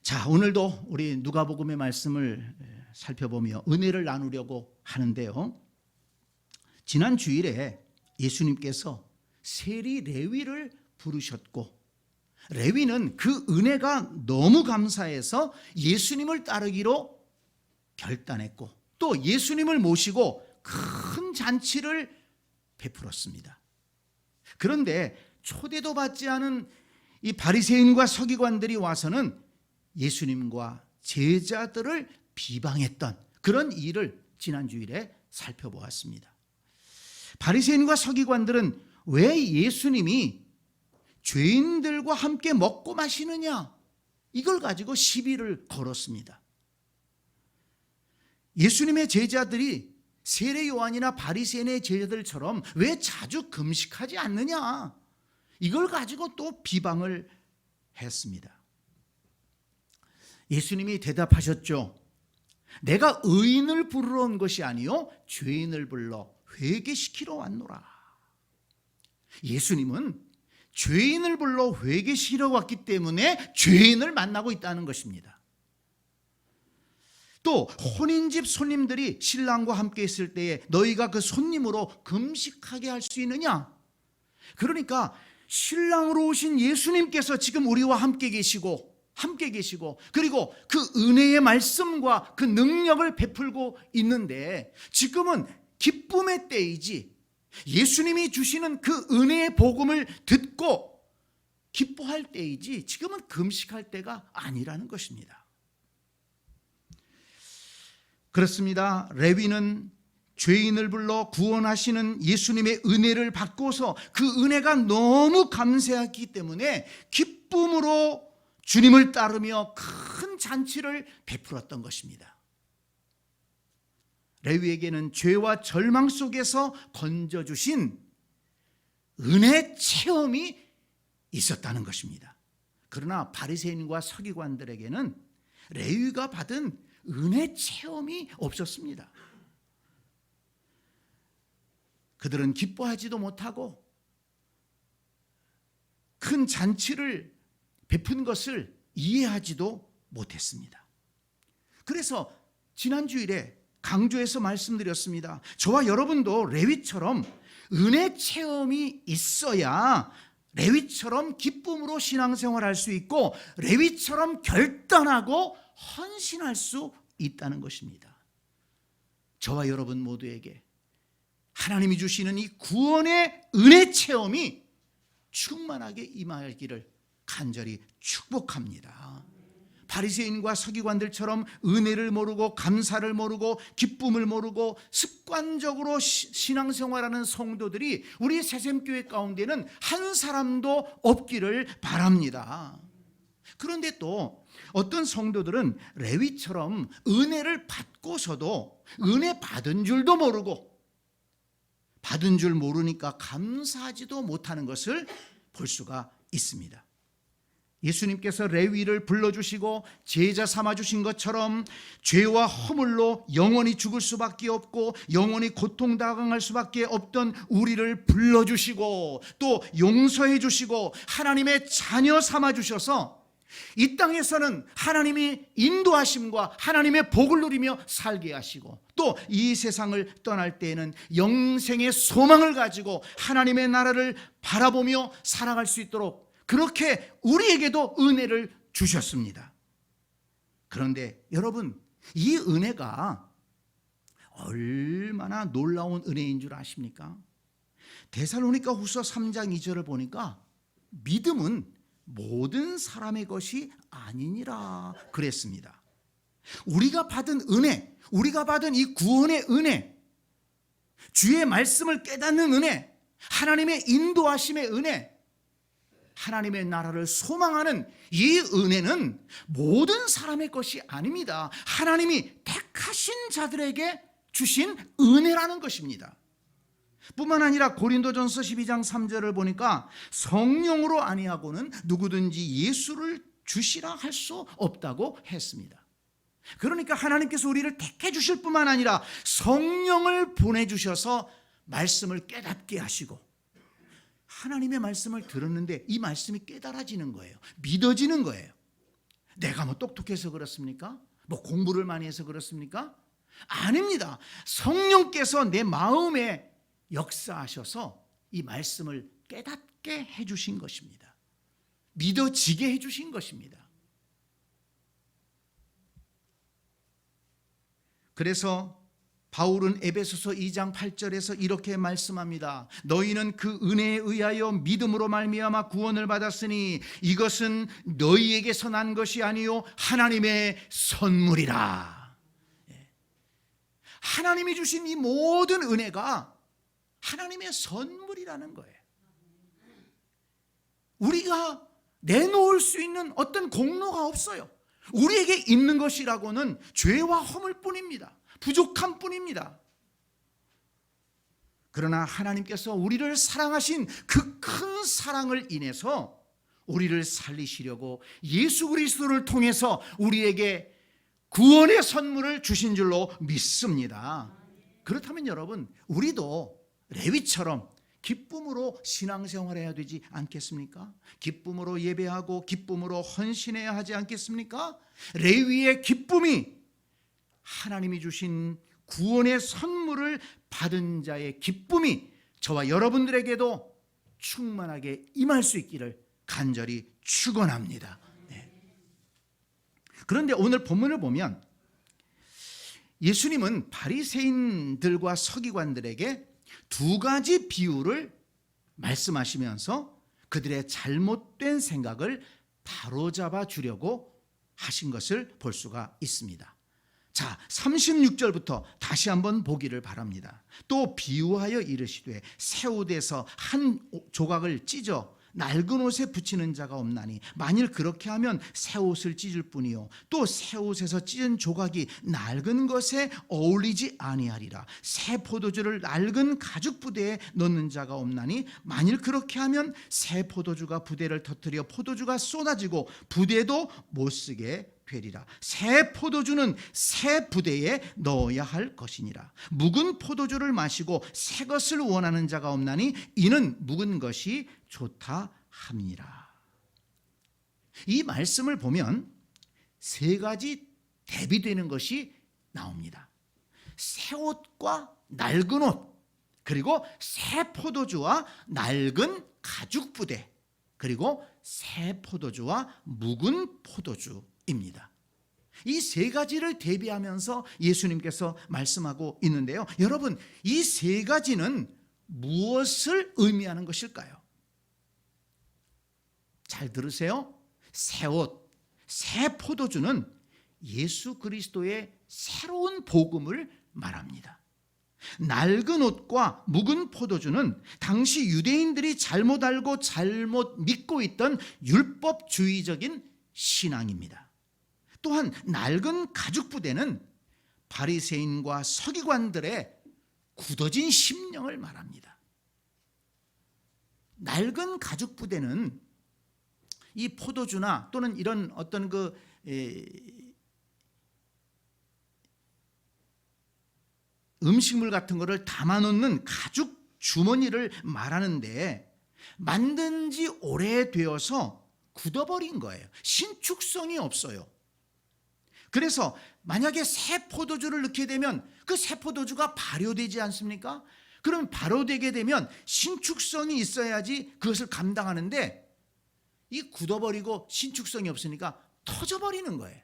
자, 오늘도 우리 누가복음의 말씀을 살펴보며 은혜를 나누려고 하는데요. 지난 주일에 예수님께서 세리 레위를 부르셨고, 레위는 그 은혜가 너무 감사해서 예수님을 따르기로 결단했고, 또 예수님을 모시고 큰 잔치를 베풀었습니다. 그런데 초대도 받지 않은 이 바리새인과 서기관들이 와서는 예수님과 제자들을 비방했던 그런 일을 지난 주일에 살펴보았습니다. 바리새인과 서기관들은 왜 예수님이 죄인들과 함께 먹고 마시느냐, 이걸 가지고 시비를 걸었습니다. 예수님의 제자들이 세례 요한이나 바리새인의 제자들처럼 왜 자주 금식하지 않느냐, 이걸 가지고 또 비방을 했습니다. 예수님이 대답하셨죠. 내가 의인을 부르러 온 것이 아니요 죄인을 불러 회개시키러 왔노라. 예수님은 죄인을 불러 회개시키러 왔기 때문에 죄인을 만나고 있다는 것입니다. 또 혼인집 손님들이 신랑과 함께 있을 때에 너희가 그 손님으로 금식하게 할 수 있느냐? 그러니까 신랑으로 오신 예수님께서 지금 우리와 함께 계시고 그리고 그 은혜의 말씀과 그 능력을 베풀고 있는데, 지금은 기쁨의 때이지 예수님이 주시는 그 은혜의 복음을 듣고 기뻐할 때이지 지금은 금식할 때가 아니라는 것입니다. 그렇습니다. 레위는 죄인을 불러 구원하시는 예수님의 은혜를 받고서 그 은혜가 너무 감사했기 때문에 기쁨으로 주님을 따르며 큰 잔치를 베풀었던 것입니다. 레위에게는 죄와 절망 속에서 건져주신 은혜 체험이 있었다는 것입니다. 그러나 바리새인과 서기관들에게는 레위가 받은 은혜 체험이 없었습니다. 그들은 기뻐하지도 못하고 큰 잔치를 베푼 것을 이해하지도 못했습니다. 그래서 지난 주일에 강조해서 말씀드렸습니다. 저와 여러분도 레위처럼 은혜 체험이 있어야 레위처럼 기쁨으로 신앙생활할 수 있고 레위처럼 결단하고 헌신할 수 있다는 것입니다. 저와 여러분 모두에게 하나님이 주시는 이 구원의 은혜 체험이 충만하게 임하기를 간절히 축복합니다. 바리새인과 서기관들처럼 은혜를 모르고 감사를 모르고 기쁨을 모르고 습관적으로 신앙생활하는 성도들이 우리 새샘교회 가운데는 한 사람도 없기를 바랍니다. 그런데 또 어떤 성도들은 레위처럼 은혜를 받고서도 은혜 받은 줄도 모르고 받은 줄 모르니까 감사하지도 못하는 것을 볼 수가 있습니다. 예수님께서 레위를 불러주시고 제자 삼아주신 것처럼 죄와 허물로 영원히 죽을 수밖에 없고 영원히 고통당할 수밖에 없던 우리를 불러주시고 또 용서해 주시고 하나님의 자녀 삼아주셔서 이 땅에서는 하나님이 인도하심과 하나님의 복을 누리며 살게 하시고 또 이 세상을 떠날 때에는 영생의 소망을 가지고 하나님의 나라를 바라보며 살아갈 수 있도록 그렇게 우리에게도 은혜를 주셨습니다. 그런데 여러분, 이 은혜가 얼마나 놀라운 은혜인 줄 아십니까? 데살로니가 후서 3장 2절을 보니까 믿음은 모든 사람의 것이 아니니라 그랬습니다. 우리가 받은 은혜, 우리가 받은 이 구원의 은혜, 주의 말씀을 깨닫는 은혜, 하나님의 인도하심의 은혜, 하나님의 나라를 소망하는 이 은혜는 모든 사람의 것이 아닙니다. 하나님이 택하신 자들에게 주신 은혜라는 것입니다. 뿐만 아니라 고린도전서 12장 3절을 보니까 성령으로 아니하고는 누구든지 예수를 주시라 할 수 없다고 했습니다. 그러니까 하나님께서 우리를 택해 주실 뿐만 아니라 성령을 보내주셔서 말씀을 깨닫게 하시고 하나님의 말씀을 들었는데 이 말씀이 깨달아지는 거예요. 믿어지는 거예요. 내가 뭐 똑똑해서 그렇습니까? 뭐 공부를 많이 해서 그렇습니까? 아닙니다. 성령께서 내 마음에 역사하셔서 이 말씀을 깨닫게 해주신 것입니다. 믿어지게 해주신 것입니다. 그래서 바울은 에베소서 2장 8절에서 이렇게 말씀합니다. 너희는 그 은혜에 의하여 믿음으로 말미암아 구원을 받았으니 이것은 너희에게서 난 것이 아니요 하나님의 선물이라. 하나님이 주신 이 모든 은혜가 하나님의 선물이라는 거예요. 우리가 내놓을 수 있는 어떤 공로가 없어요. 우리에게 있는 것이라고는 죄와 허물 뿐입니다. 부족함 뿐입니다. 그러나 하나님께서 우리를 사랑하신 그 큰 사랑을 인해서 우리를 살리시려고 예수 그리스도를 통해서 우리에게 구원의 선물을 주신 줄로 믿습니다. 그렇다면 여러분, 우리도 레위처럼 기쁨으로 신앙생활해야 되지 않겠습니까? 기쁨으로 예배하고 기쁨으로 헌신해야 하지 않겠습니까? 레위의 기쁨이 하나님이 주신 구원의 선물을 받은 자의 기쁨이 저와 여러분들에게도 충만하게 임할 수 있기를 간절히 축원합니다. 네. 그런데 오늘 본문을 보면 예수님은 바리새인들과 서기관들에게 두 가지 비유를 말씀하시면서 그들의 잘못된 생각을 바로잡아 주려고 하신 것을 볼 수가 있습니다. 자, 36절부터 다시 한번 보기를 바랍니다. 또 비유하여 이르시되 새옷에서 한 조각을 찢어 낡은 옷에 붙이는 자가 없나니 만일 그렇게 하면 새 옷을 찢을 뿐이요 또 새 옷에서 찢은 조각이 낡은 것에 어울리지 아니하리라. 새 포도주를 낡은 가죽 부대에 넣는 자가 없나니 만일 그렇게 하면 새 포도주가 부대를 터뜨려 포도주가 쏟아지고 부대도 못 쓰게 되리라. 새 포도주는 새 부대에 넣어야 할 것이니라. 묵은 포도주를 마시고 새 것을 원하는 자가 없나니 이는 묵은 것이 좋다 함이니라. 이 말씀을 보면 세 가지 대비되는 것이 나옵니다. 새 옷과 낡은 옷, 그리고 새 포도주와 낡은 가죽 부대, 그리고 새 포도주와 묵은 포도주입니다. 이 세 가지를 대비하면서 예수님께서 말씀하고 있는데요. 여러분, 이 세 가지는 무엇을 의미하는 것일까요? 잘 들으세요. 새 옷, 새 포도주는 예수 그리스도의 새로운 복음을 말합니다. 낡은 옷과 묵은 포도주는 당시 유대인들이 잘못 알고 잘못 믿고 있던 율법주의적인 신앙입니다. 또한 낡은 가죽 부대는 바리새인과 서기관들의 굳어진 심령을 말합니다. 낡은 가죽 부대는 이 포도주나 또는 이런 어떤 음식물 같은 거를 담아놓는 가죽 주머니를 말하는데 만든 지 오래되어서 굳어버린 거예요. 신축성이 없어요. 그래서 만약에 새 포도주를 넣게 되면 그 새 포도주가 발효되지 않습니까? 그럼 발효되게 되면 신축성이 있어야지 그것을 감당하는데 이 굳어버리고 신축성이 없으니까 터져버리는 거예요.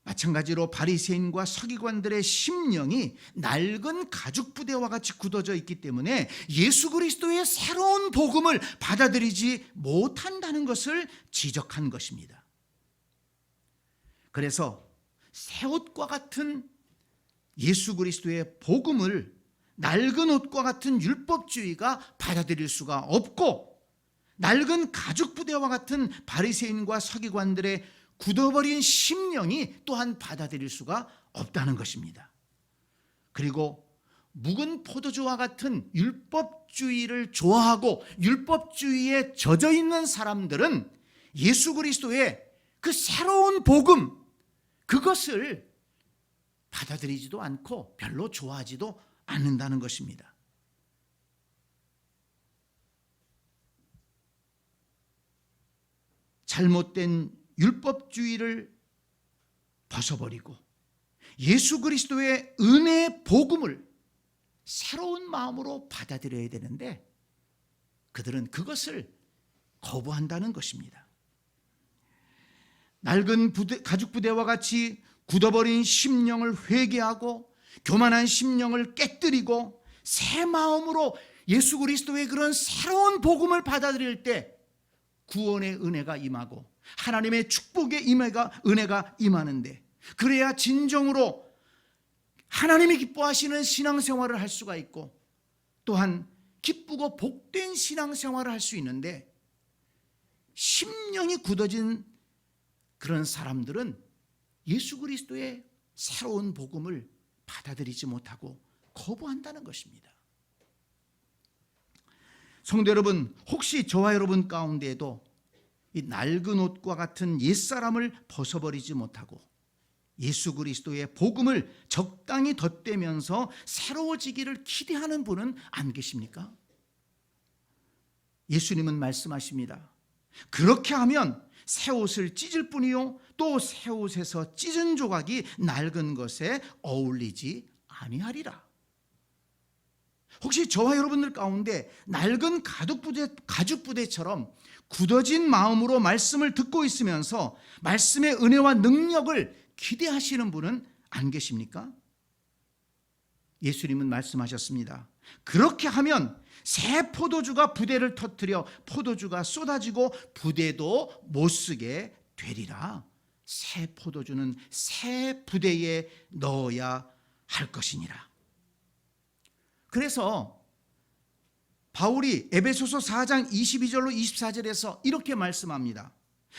마찬가지로 바리새인과 서기관들의 심령이 낡은 가죽 부대와 같이 굳어져 있기 때문에 예수 그리스도의 새로운 복음을 받아들이지 못한다는 것을 지적한 것입니다. 그래서 새 옷과 같은 예수 그리스도의 복음을 낡은 옷과 같은 율법주의가 받아들일 수가 없고 낡은 가죽 부대와 같은 바리새인과 서기관들의 굳어버린 심령이 또한 받아들일 수가 없다는 것입니다. 그리고 묵은 포도주와 같은 율법주의를 좋아하고 율법주의에 젖어 있는 사람들은 예수 그리스도의 그 새로운 복음, 그것을 받아들이지도 않고 별로 좋아하지도 않는다는 것입니다. 잘못된 율법주의를 벗어버리고 예수 그리스도의 은혜의 복음을 새로운 마음으로 받아들여야 되는데 그들은 그것을 거부한다는 것입니다. 낡은 가죽 부대와 같이 굳어버린 심령을 회개하고 교만한 심령을 깨뜨리고 새 마음으로 예수 그리스도의 그런 새로운 복음을 받아들일 때 구원의 은혜가 임하고 하나님의 축복의 은혜가 임하는데, 그래야 진정으로 하나님이 기뻐하시는 신앙생활을 할 수가 있고 또한 기쁘고 복된 신앙생활을 할 수 있는데, 심령이 굳어진 그런 사람들은 예수 그리스도의 새로운 복음을 받아들이지 못하고 거부한다는 것입니다. 성도 여러분, 혹시 저와 여러분 가운데에도 이 낡은 옷과 같은 옛사람을 벗어버리지 못하고 예수 그리스도의 복음을 적당히 덧대면서 새로워지기를 기대하는 분은 안 계십니까? 예수님은 말씀하십니다. 그렇게 하면 새 옷을 찢을 뿐이요 또 새 옷에서 찢은 조각이 낡은 것에 어울리지 아니하리라. 혹시 저와 여러분들 가운데 낡은 가죽 부대처럼 굳어진 마음으로 말씀을 듣고 있으면서 말씀의 은혜와 능력을 기대하시는 분은 안 계십니까? 예수님은 말씀하셨습니다. 그렇게 하면 새 포도주가 부대를 터뜨려 포도주가 쏟아지고 부대도 못 쓰게 되리라. 새 포도주는 새 부대에 넣어야 할 것이니라. 그래서 바울이 에베소서 4장 22절로 24절에서 이렇게 말씀합니다.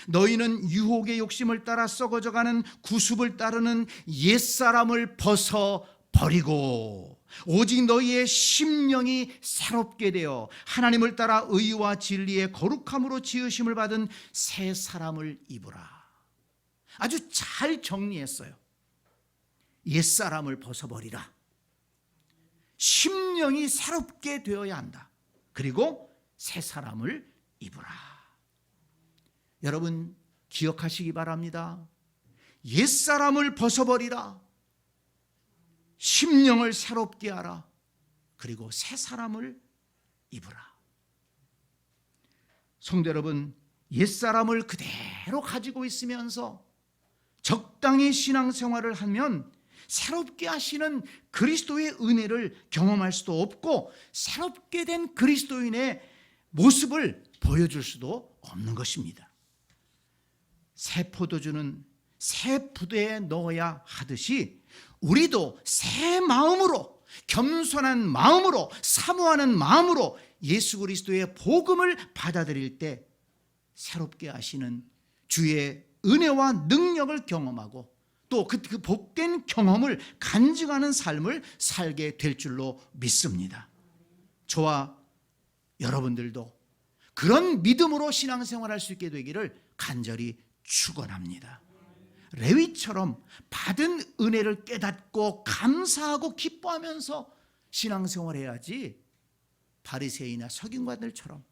너희는 유혹의 욕심을 따라 썩어져가는 구습을 따르는 옛사람을 벗어버리고 오직 너희의 심령이 새롭게 되어 하나님을 따라 의와 진리의 거룩함으로 지으심을 받은 새 사람을 입으라. 아주 잘 정리했어요. 옛사람을 벗어버리라. 심령이 새롭게 되어야 한다. 그리고 새 사람을 입으라. 여러분 기억하시기 바랍니다. 옛사람을 벗어버리라. 심령을 새롭게 하라. 그리고 새 사람을 입으라. 성도 여러분, 옛사람을 그대로 가지고 있으면서 적당히 신앙생활을 하면 새롭게 하시는 그리스도의 은혜를 경험할 수도 없고 새롭게 된 그리스도인의 모습을 보여줄 수도 없는 것입니다. 새 포도주는 새 부대에 넣어야 하듯이 우리도 새 마음으로, 겸손한 마음으로, 사모하는 마음으로 예수 그리스도의 복음을 받아들일 때 새롭게 하시는 주의 은혜와 능력을 경험하고 또 그 복된 경험을 간증하는 삶을 살게 될 줄로 믿습니다. 저와 여러분들도 그런 믿음으로 신앙생활할 수 있게 되기를 간절히 축원합니다. 레위처럼 받은 은혜를 깨닫고 감사하고 기뻐하면서 신앙생활해야지 바리새인이나 서기관들처럼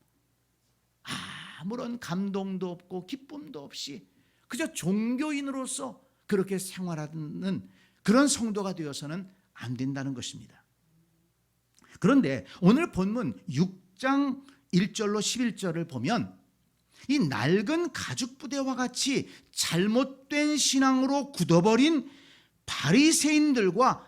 아무런 감동도 없고 기쁨도 없이 그저 종교인으로서 그렇게 생활하는 그런 성도가 되어서는 안 된다는 것입니다. 그런데 오늘 본문 6장 1절로 11절을 보면 이 낡은 가죽 부대와 같이 잘못된 신앙으로 굳어버린 바리새인들과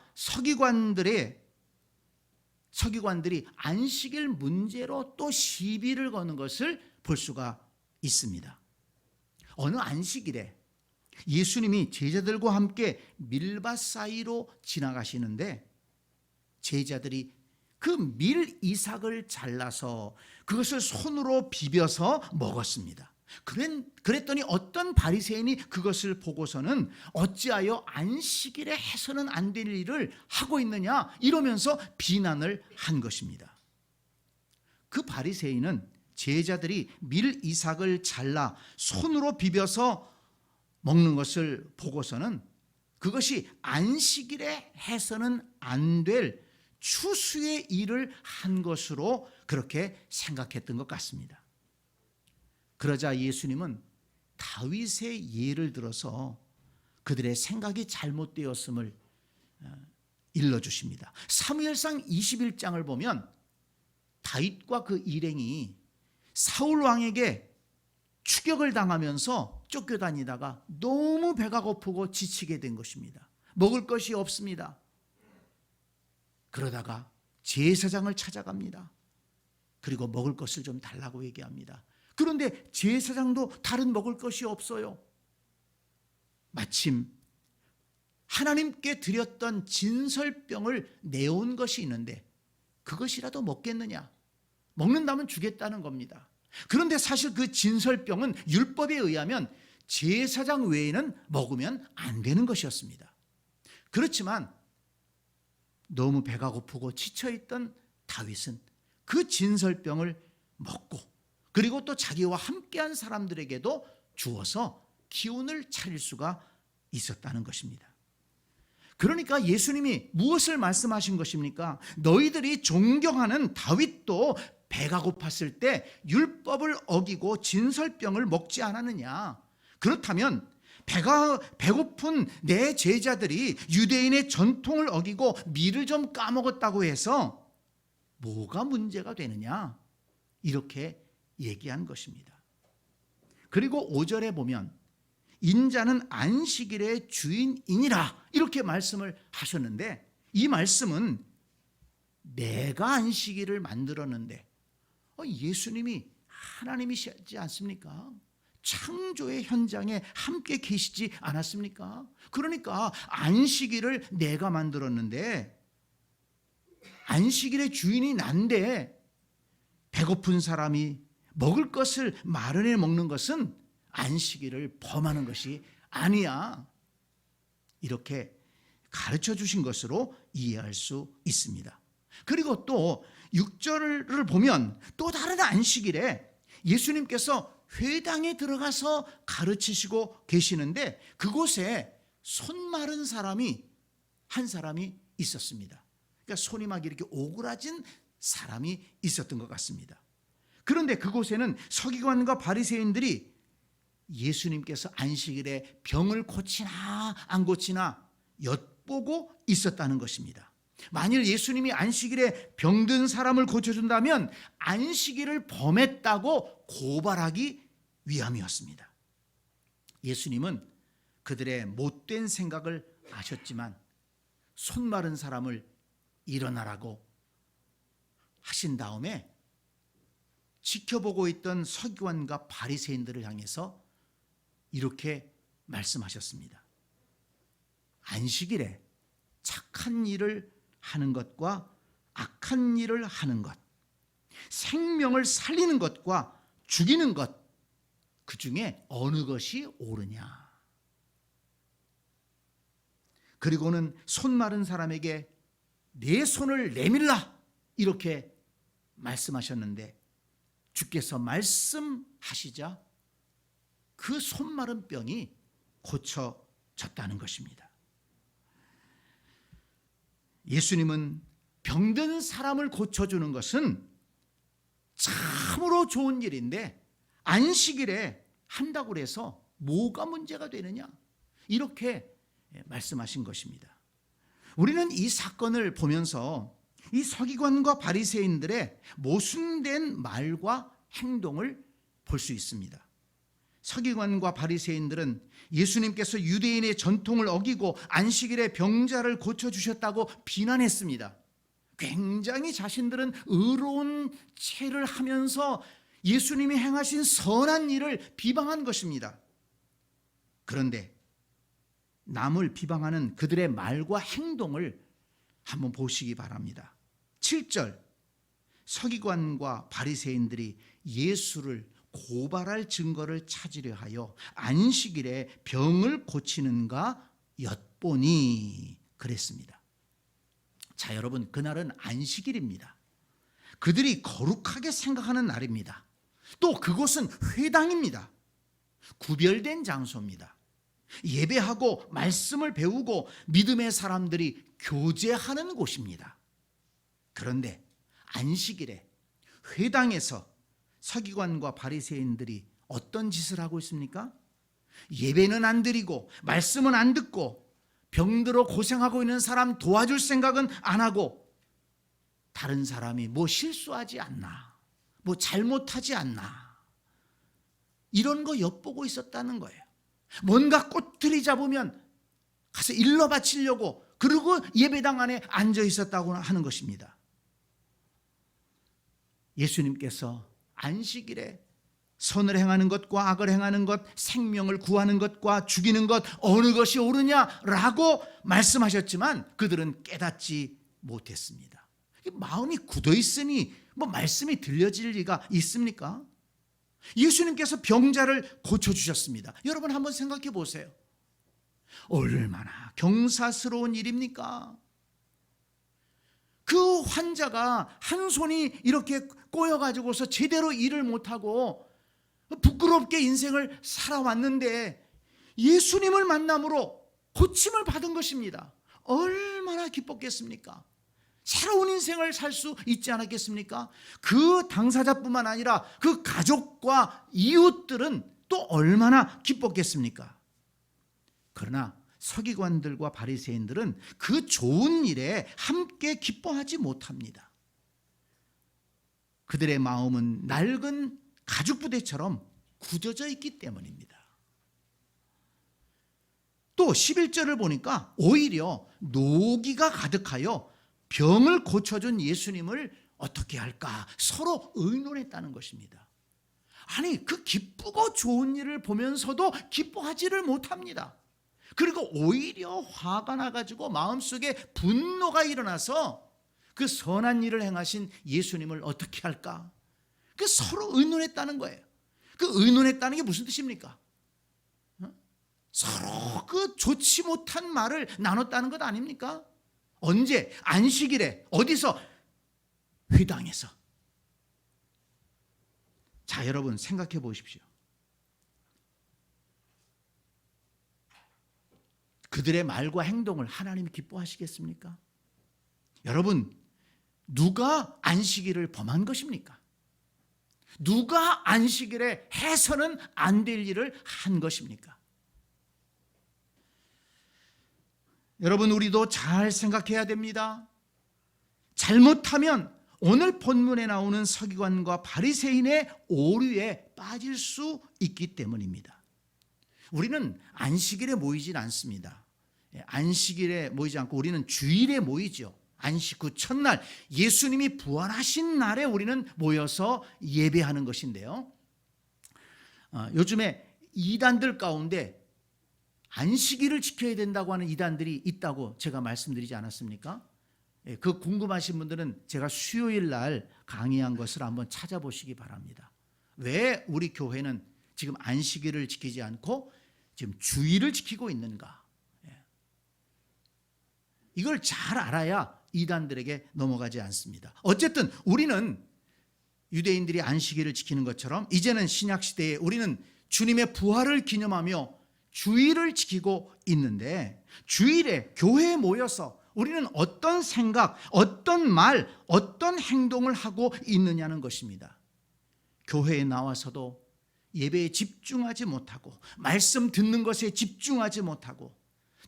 서기관들이 안식일 문제로 또 시비를 거는 것을 볼 수가 있습니다. 어느 안식일에 예수님이 제자들과 함께 밀밭 사이로 지나가시는데 제자들이 그 밀 이삭을 잘라서 그것을 손으로 비벼서 먹었습니다. 그랬더니 어떤 바리새인이 그것을 보고서는 어찌하여 안식일에 해서는 안 될 일을 하고 있느냐 이러면서 비난을 한 것입니다. 그 바리새인은 제자들이 밀 이삭을 잘라 손으로 비벼서 먹는 것을 보고서는 그것이 안식일에 해서는 안 될 추수의 일을 한 것으로 그렇게 생각했던 것 같습니다. 그러자 예수님은 다윗의 예를 들어서 그들의 생각이 잘못되었음을 일러주십니다. 사무엘상 21장을 보면 다윗과 그 일행이 사울 왕에게 추격을 당하면서 쫓겨다니다가 너무 배가 고프고 지치게 된 것입니다. 먹을 것이 없습니다. 그러다가 제사장을 찾아갑니다. 그리고 먹을 것을 좀 달라고 얘기합니다. 그런데 제사장도 다른 먹을 것이 없어요. 마침 하나님께 드렸던 진설병을 내온 것이 있는데 그것이라도 먹겠느냐? 먹는다면 주겠다는 겁니다. 그런데 사실 그 진설병은 율법에 의하면 제사장 외에는 먹으면 안 되는 것이었습니다. 그렇지만 너무 배가 고프고 지쳐있던 다윗은 그 진설병을 먹고 그리고 또 자기와 함께한 사람들에게도 주어서 기운을 차릴 수가 있었다는 것입니다. 그러니까 예수님이 무엇을 말씀하신 것입니까? 너희들이 존경하는 다윗도 배가 고팠을 때 율법을 어기고 진설병을 먹지 않았느냐? 그렇다면 배고픈 내 제자들이 유대인의 전통을 어기고 밀을 좀 까먹었다고 해서 뭐가 문제가 되느냐? 이렇게 얘기한 것입니다. 그리고 5절에 보면 인자는 안식일의 주인이니라 이렇게 말씀을 하셨는데 이 말씀은 내가 안식일을 만들었는데 예수님이 하나님이시지 않습니까? 창조의 현장에 함께 계시지 않았습니까? 그러니까 안식일을 내가 만들었는데 안식일의 주인이 난데 배고픈 사람이 먹을 것을 마련해 먹는 것은 안식일을 범하는 것이 아니야. 이렇게 가르쳐 주신 것으로 이해할 수 있습니다. 그리고 또 6절을 보면 또 다른 안식일에 예수님께서 회당에 들어가서 가르치시고 계시는데 그곳에 손 마른 사람이 한 사람이 있었습니다. 그러니까 손이 막 이렇게 오그라진 사람이 있었던 것 같습니다. 그런데 그곳에는 서기관과 바리새인들이 예수님께서 안식일에 병을 고치나 안 고치나 엿보고 있었다는 것입니다. 만일 예수님이 안식일에 병든 사람을 고쳐준다면 안식일을 범했다고 고발하기 위함이었습니다. 예수님은 그들의 못된 생각을 아셨지만 손 마른 사람을 일어나라고 하신 다음에 지켜보고 있던 서기관과 바리새인들을 향해서 이렇게 말씀하셨습니다. 안식일에 착한 일을 하는 것과 악한 일을 하는 것, 생명을 살리는 것과 죽이는 것, 그 중에 어느 것이 옳으냐? 그리고는 손 마른 사람에게 내 손을 내밀라 이렇게 말씀하셨는데 주께서 말씀하시자 그 손 마른 병이 고쳐졌다는 것입니다. 예수님은 병든 사람을 고쳐주는 것은 참으로 좋은 일인데 안식일에 한다고 해서 뭐가 문제가 되느냐? 이렇게 말씀하신 것입니다. 우리는 이 사건을 보면서 이 서기관과 바리새인들의 모순된 말과 행동을 볼 수 있습니다. 서기관과 바리새인들은 예수님께서 유대인의 전통을 어기고 안식일에 병자를 고쳐주셨다고 비난했습니다. 굉장히 자신들은 의로운 체를 하면서 예수님이 행하신 선한 일을 비방한 것입니다. 그런데 남을 비방하는 그들의 말과 행동을 한번 보시기 바랍니다. 7절 서기관과 바리새인들이 예수를 고발할 증거를 찾으려 하여 안식일에 병을 고치는가 엿보니 그랬습니다. 자, 여러분, 그날은 안식일입니다. 그들이 거룩하게 생각하는 날입니다. 또 그곳은 회당입니다. 구별된 장소입니다. 예배하고 말씀을 배우고 믿음의 사람들이 교제하는 곳입니다. 그런데 안식일에 회당에서 서기관과 바리새인들이 어떤 짓을 하고 있습니까? 예배는 안 드리고 말씀은 안 듣고 병들어 고생하고 있는 사람 도와줄 생각은 안 하고 다른 사람이 뭐 실수하지 않나, 뭐 잘못하지 않나, 이런 거 엿보고 있었다는 거예요. 뭔가 꼬투리 잡으면 가서 일러 바치려고, 그리고 예배당 안에 앉아 있었다고 하는 것입니다. 예수님께서 안식일에 선을 행하는 것과 악을 행하는 것, 생명을 구하는 것과 죽이는 것, 어느 것이 옳으냐라고 말씀하셨지만 그들은 깨닫지 못했습니다. 마음이 굳어 있으니 뭐 말씀이 들려질 리가 있습니까? 예수님께서 병자를 고쳐주셨습니다. 여러분 한번 생각해 보세요. 얼마나 경사스러운 일입니까? 그 환자가 한 손이 이렇게 꼬여가지고서 제대로 일을 못하고 부끄럽게 인생을 살아왔는데 예수님을 만남으로 고침을 받은 것입니다. 얼마나 기뻤겠습니까? 새로운 인생을 살 수 있지 않았겠습니까? 그 당사자뿐만 아니라 그 가족과 이웃들은 또 얼마나 기뻤겠습니까? 그러나 서기관들과 바리새인들은 그 좋은 일에 함께 기뻐하지 못합니다. 그들의 마음은 낡은 가죽 부대처럼 굳어져 있기 때문입니다. 또 11절을 보니까 오히려 노기가 가득하여 병을 고쳐준 예수님을 어떻게 할까 서로 의논했다는 것입니다. 아니, 그 기쁘고 좋은 일을 보면서도 기뻐하지를 못합니다. 그리고 오히려 화가 나가지고 마음속에 분노가 일어나서 그 선한 일을 행하신 예수님을 어떻게 할까? 그 서로 의논했다는 거예요. 그 의논했다는 게 무슨 뜻입니까? 서로 그 좋지 못한 말을 나눴다는 것 아닙니까? 언제? 안식일에. 어디서? 회당에서. 자, 여러분 생각해 보십시오. 그들의 말과 행동을 하나님이 기뻐하시겠습니까? 여러분, 누가 안식일을 범한 것입니까? 누가 안식일에 해서는 안 될 일을 한 것입니까? 여러분, 우리도 잘 생각해야 됩니다. 잘못하면 오늘 본문에 나오는 서기관과 바리새인의 오류에 빠질 수 있기 때문입니다. 우리는 안식일에 모이진 않습니다. 안식일에 모이지 않고 우리는 주일에 모이죠. 안식 후 첫날, 예수님이 부활하신 날에 우리는 모여서 예배하는 것인데요. 요즘에 이단들 가운데 안식일을 지켜야 된다고 하는 이단들이 있다고 제가 말씀드리지 않았습니까? 그 궁금하신 분들은 제가 수요일 날 강의한 것을 한번 찾아보시기 바랍니다. 왜 우리 교회는 지금 안식일을 지키지 않고 지금 주일을 지키고 있는가? 이걸 잘 알아야 이단들에게 넘어가지 않습니다. 어쨌든 우리는 유대인들이 안식일을 지키는 것처럼 이제는 신약시대에 우리는 주님의 부활을 기념하며 주일을 지키고 있는데, 주일에 교회에 모여서 우리는 어떤 생각, 어떤 말, 어떤 행동을 하고 있느냐는 것입니다. 교회에 나와서도 예배에 집중하지 못하고, 말씀 듣는 것에 집중하지 못하고,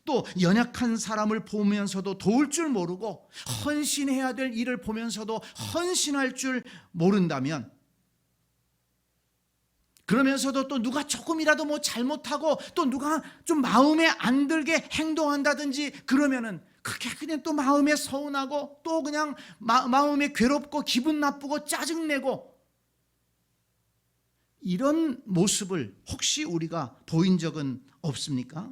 또 연약한 사람을 보면서도 도울 줄 모르고, 헌신해야 될 일을 보면서도 헌신할 줄 모른다면, 그러면서도 또 누가 조금이라도 뭐 잘못하고 또 누가 좀 마음에 안 들게 행동한다든지 그러면은 그게 그냥 또 마음에 서운하고 또 그냥 마음에 괴롭고 기분 나쁘고 짜증내고, 이런 모습을 혹시 우리가 보인 적은 없습니까?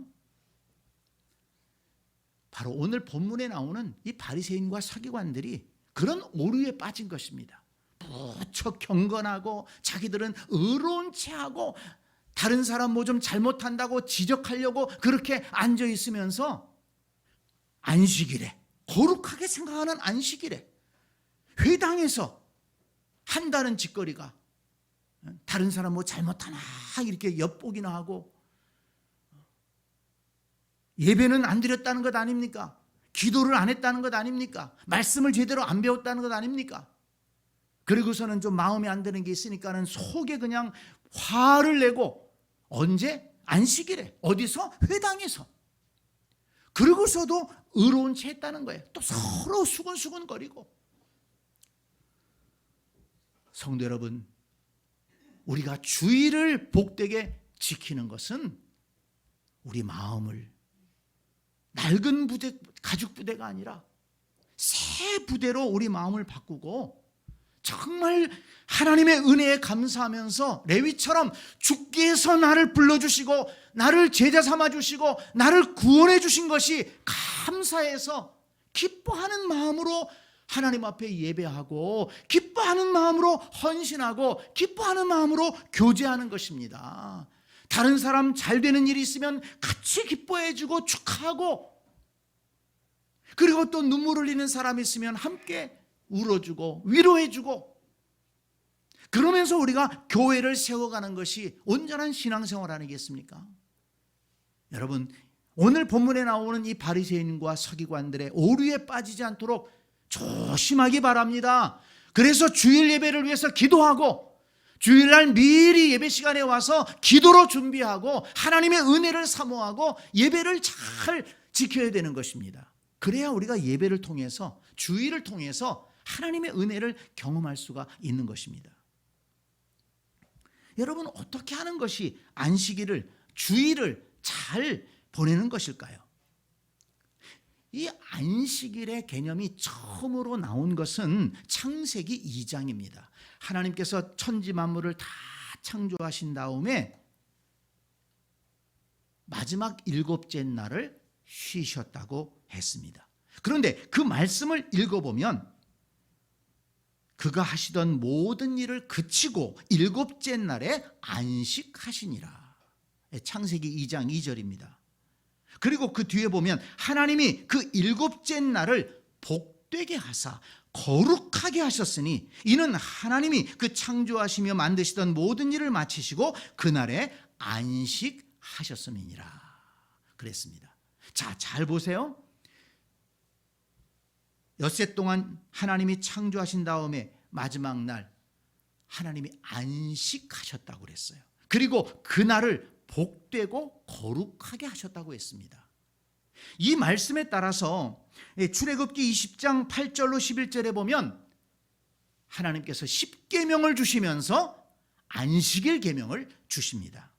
바로 오늘 본문에 나오는 이 바리새인과 서기관들이 그런 오류에 빠진 것입니다. 무척 경건하고 자기들은 의로운 체하고 다른 사람 뭐 좀 잘못한다고 지적하려고 그렇게 앉아 있으면서 안식일에, 거룩하게 생각하는 안식일에 회당에서 한다는 짓거리가 다른 사람 뭐 잘못하나 이렇게 엿보기나 하고, 예배는 안 드렸다는 것 아닙니까? 기도를 안 했다는 것 아닙니까? 말씀을 제대로 안 배웠다는 것 아닙니까? 그리고서는 좀 마음에 안 드는 게 있으니까는 속에 그냥 화를 내고, 언제? 안식일에 어디서? 회당에서. 그러고서도 의로운 채 했다는 거예요. 또 서로 수근수근거리고. 성도 여러분, 우리가 주일을 복되게 지키는 것은 우리 마음을 낡은 부대, 가죽 부대가 아니라 새 부대로 우리 마음을 바꾸고 정말 하나님의 은혜에 감사하면서 레위처럼 주께서 나를 불러주시고 나를 제자 삼아주시고 나를 구원해 주신 것이 감사해서 기뻐하는 마음으로 하나님 앞에 예배하고 기뻐하는 마음으로 헌신하고 기뻐하는 마음으로 교제하는 것입니다. 다른 사람 잘 되는 일이 있으면 같이 기뻐해 주고 축하하고, 그리고 또 눈물 흘리는 사람이 있으면 함께 울어주고 위로해주고, 그러면서 우리가 교회를 세워가는 것이 온전한 신앙생활 아니겠습니까? 여러분, 오늘 본문에 나오는 이 바리새인과 서기관들의 오류에 빠지지 않도록 조심하기 바랍니다. 그래서 주일 예배를 위해서 기도하고 주일날 미리 예배 시간에 와서 기도로 준비하고 하나님의 은혜를 사모하고 예배를 잘 지켜야 되는 것입니다. 그래야 우리가 예배를 통해서, 주일을 통해서 하나님의 은혜를 경험할 수가 있는 것입니다. 여러분, 어떻게 하는 것이 안식일을, 주일을 잘 보내는 것일까요? 이 안식일의 개념이 처음으로 나온 것은 창세기 2장입니다. 하나님께서 천지 만물을 다 창조하신 다음에 마지막 일곱째 날을 쉬셨다고 했습니다. 그런데 그 말씀을 읽어보면 그가 하시던 모든 일을 그치고 일곱째 날에 안식하시니라. 창세기 2장 2절입니다. 그리고 그 뒤에 보면 하나님이 그 일곱째 날을 복되게 하사 거룩하게 하셨으니 이는 하나님이 그 창조하시며 만드시던 모든 일을 마치시고 그날에 안식하셨음이니라 그랬습니다. 자, 잘 보세요. 엿새 동안 하나님이 창조하신 다음에 마지막 날 하나님이 안식하셨다고 그랬어요. 그리고 그날을 복되고 거룩하게 하셨다고 했습니다. 이 말씀에 따라서 출애굽기 20장 8절로 11절에 보면 하나님께서 십계명을 주시면서 안식일 계명을 주십니다.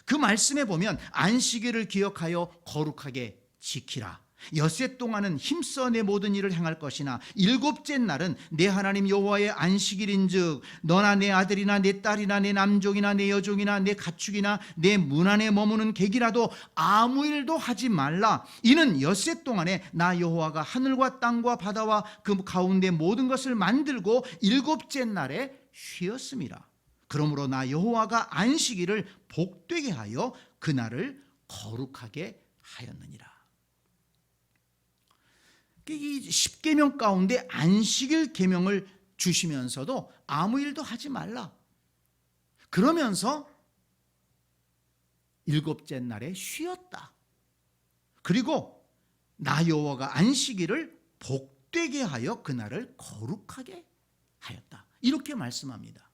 그 말씀에 보면 안식일을 기억하여 거룩하게 지키라. 엿새 동안은 힘써 내 모든 일을 행할 것이나 일곱째 날은 내 하나님 여호와의 안식일인즉 너나 내 아들이나 내 딸이나 내 남종이나 내 여종이나 내 가축이나 내 문 안에 머무는 객이라도 아무 일도 하지 말라. 이는 엿새 동안에 나 여호와가 하늘과 땅과 바다와 그 가운데 모든 것을 만들고 일곱째 날에 쉬었음이라. 그러므로 나 여호와가 안식일을 복되게 하여 그날을 거룩하게 하였느니라. 이 십계명 가운데 안식일 계명을 주시면서도 아무 일도 하지 말라. 그러면서 일곱째 날에 쉬었다. 그리고 나 여호와가 안식일을 복되게 하여 그날을 거룩하게 하였다. 이렇게 말씀합니다.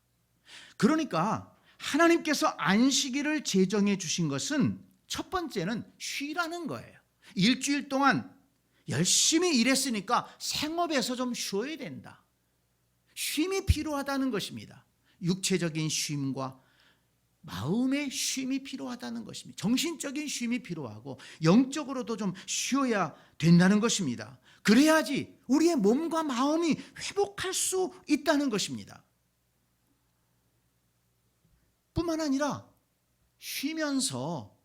그러니까 하나님께서 안식일을 제정해 주신 것은 첫 번째는 쉬라는 거예요. 일주일 동안 열심히 일했으니까 생업에서 좀 쉬어야 된다. 쉼이 필요하다는 것입니다. 육체적인 쉼과 마음의 쉼이 필요하다는 것입니다. 정신적인 쉼이 필요하고 영적으로도 좀 쉬어야 된다는 것입니다. 그래야지 우리의 몸과 마음이 회복할 수 있다는 것입니다. 뿐만 아니라 쉬면서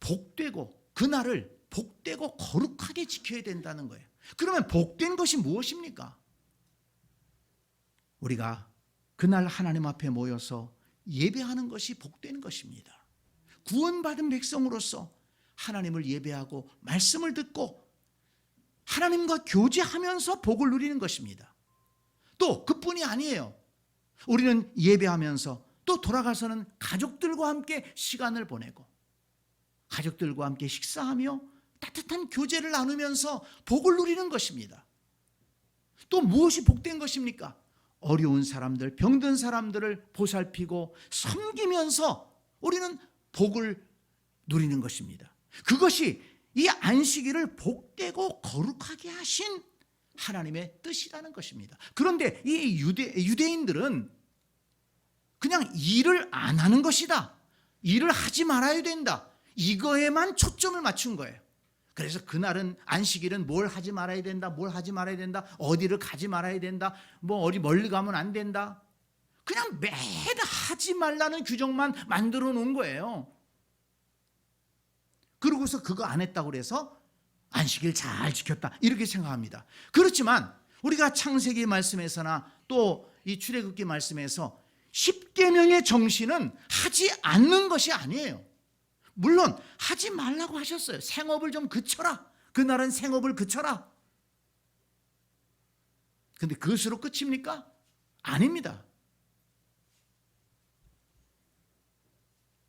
복되고 그날을 복되고 거룩하게 지켜야 된다는 거예요. 그러면 복된 것이 무엇입니까? 우리가 그날 하나님 앞에 모여서 예배하는 것이 복된 것입니다. 구원받은 백성으로서 하나님을 예배하고 말씀을 듣고 하나님과 교제하면서 복을 누리는 것입니다. 또 그뿐이 아니에요. 우리는 예배하면서 또 돌아가서는 가족들과 함께 시간을 보내고 가족들과 함께 식사하며 따뜻한 교제를 나누면서 복을 누리는 것입니다. 또 무엇이 복된 것입니까? 어려운 사람들, 병든 사람들을 보살피고 섬기면서 우리는 복을 누리는 것입니다. 그것이 이 안식일을 복되고 거룩하게 하신 하나님의 뜻이라는 것입니다. 그런데 이 유대인들은 그냥 일을 안 하는 것이다, 일을 하지 말아야 된다, 이거에만 초점을 맞춘 거예요. 그래서 그날은, 안식일은 뭘 하지 말아야 된다, 뭘 하지 말아야 된다, 어디를 가지 말아야 된다, 뭐 어디 멀리 가면 안 된다, 그냥 매일 하지 말라는 규정만 만들어 놓은 거예요. 그러고서 그거 안 했다고 그래서 안식일 잘 지켰다 이렇게 생각합니다. 그렇지만 우리가 창세기 말씀에서나 또 이 출애굽기 말씀에서 십계명의 정신은 하지 않는 것이 아니에요. 물론 하지 말라고 하셨어요. 생업을 좀 그쳐라, 그날은 생업을 그쳐라. 근데 그것으로 끝입니까? 아닙니다.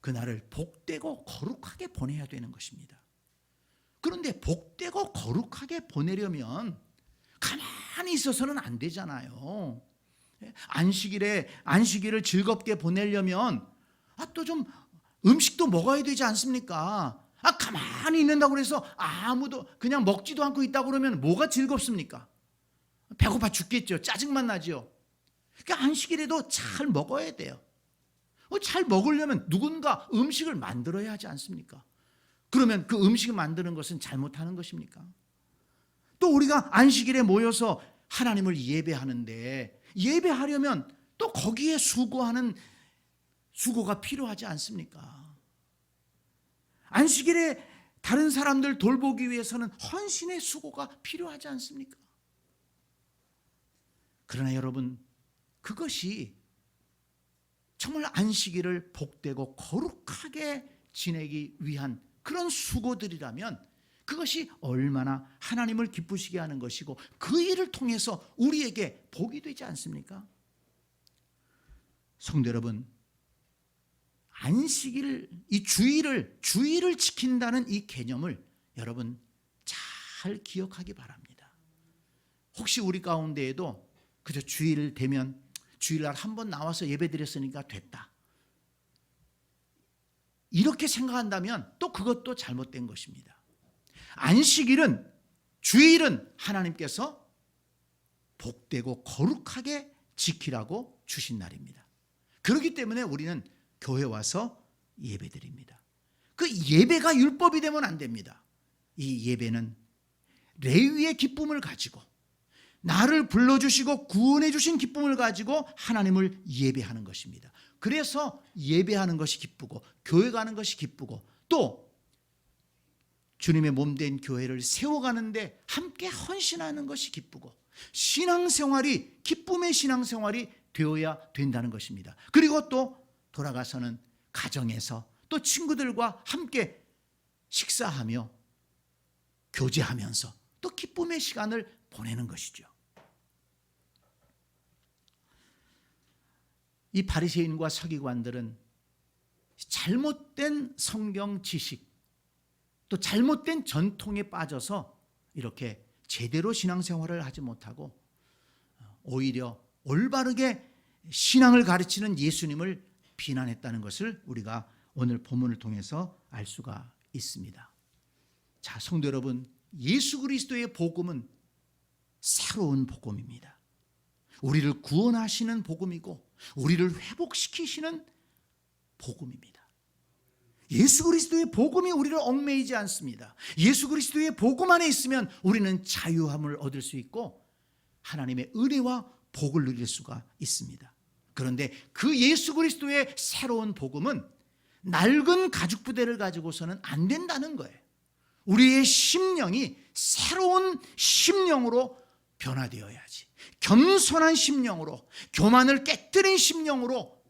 그날을 복되고 거룩하게 보내야 되는 것입니다. 그런데 복되고 거룩하게 보내려면 가만히 있어서는 안 되잖아요. 안식일을 즐겁게 보내려면 또 좀 음식도 먹어야 되지 않습니까? 가만히 있는다고 해서 아무도 그냥 먹지도 않고 있다고 그러면 뭐가 즐겁습니까? 배고파 죽겠죠. 짜증만 나죠. 그러니까 안식일에도 잘 먹어야 돼요. 잘 먹으려면 누군가 음식을 만들어야 하지 않습니까? 그러면 그 음식을 만드는 것은 잘못하는 것입니까? 또 우리가 안식일에 모여서 하나님을 예배하는데, 예배하려면 또 거기에 수고가 필요하지 않습니까? 안식일에 다른 사람들 돌보기 위해서는 헌신의 수고가 필요하지 않습니까? 그러나 여러분, 그것이 정말 안식일을 복되고 거룩하게 지내기 위한 그런 수고들이라면 그것이 얼마나 하나님을 기쁘시게 하는 것이고, 그 일을 통해서 우리에게 복이 되지 않습니까? 성도 여러분, 안식일, 이 주일을 지킨다는 이 개념을 여러분 잘 기억하기 바랍니다. 혹시 우리 가운데에도 그저 주일 되면 주일날 한번 나와서 예배드렸으니까 됐다, 이렇게 생각한다면 또 그것도 잘못된 것입니다. 안식일은, 주일은 하나님께서 복되고 거룩하게 지키라고 주신 날입니다. 그렇기 때문에 우리는 교회 와서 예배드립니다. 그 예배가 율법이 되면 안 됩니다. 이 예배는 레위의 기쁨을 가지고, 나를 불러주시고 구원해 주신 기쁨을 가지고 하나님을 예배하는 것입니다. 그래서 예배하는 것이 기쁘고, 교회 가는 것이 기쁘고, 또 주님의 몸된 교회를 세워가는데 함께 헌신하는 것이 기쁘고, 신앙생활이 기쁨의 신앙생활이 되어야 된다는 것입니다. 그리고 또 돌아가서는 가정에서 또 친구들과 함께 식사하며 교제하면서 또 기쁨의 시간을 보내는 것이죠. 이 바리새인과 서기관들은 잘못된 성경 지식, 또 잘못된 전통에 빠져서 이렇게 제대로 신앙생활을 하지 못하고 오히려 올바르게 신앙을 가르치는 예수님을 비난했다는 것을 우리가 오늘 본문을 통해서 알 수가 있습니다. 자, 성도 여러분, 예수 그리스도의 복음은 새로운 복음입니다. 우리를 구원하시는 복음이고 우리를 회복시키시는 복음입니다. 예수 그리스도의 복음이 우리를 얽매이지 않습니다. 예수 그리스도의 복음 안에 있으면 우리는 자유함을 얻을 수 있고 하나님의 은혜와 복을 누릴 수가 있습니다. 그런데 그 예수 그리스도의 새로운 복음은 낡은 가죽 부대를 가지고서는 안 된다는 거예요. 우리의 심령이 새로운 심령으로 변화되어야지, 겸손한 심령으로, 교만을 깨뜨린 심령으로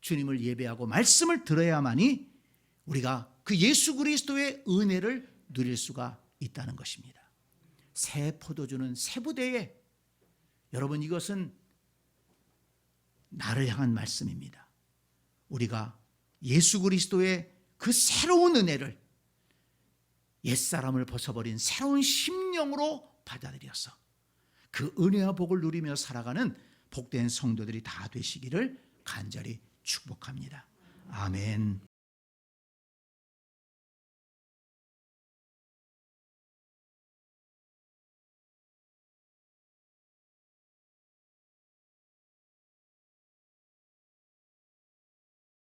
주님을 예배하고 말씀을 들어야만이 우리가 그 예수 그리스도의 은혜를 누릴 수가 있다는 것입니다. 새 포도주는 새 부대에, 여러분, 이것은 나를 향한 말씀입니다. 우리가 예수 그리스도의 그 새로운 은혜를, 옛사람을 벗어버린 새로운 심령으로 받아들여서 그 은혜와 복을 누리며 살아가는 복된 성도들이 다 되시기를 간절히 축복합니다. 아멘.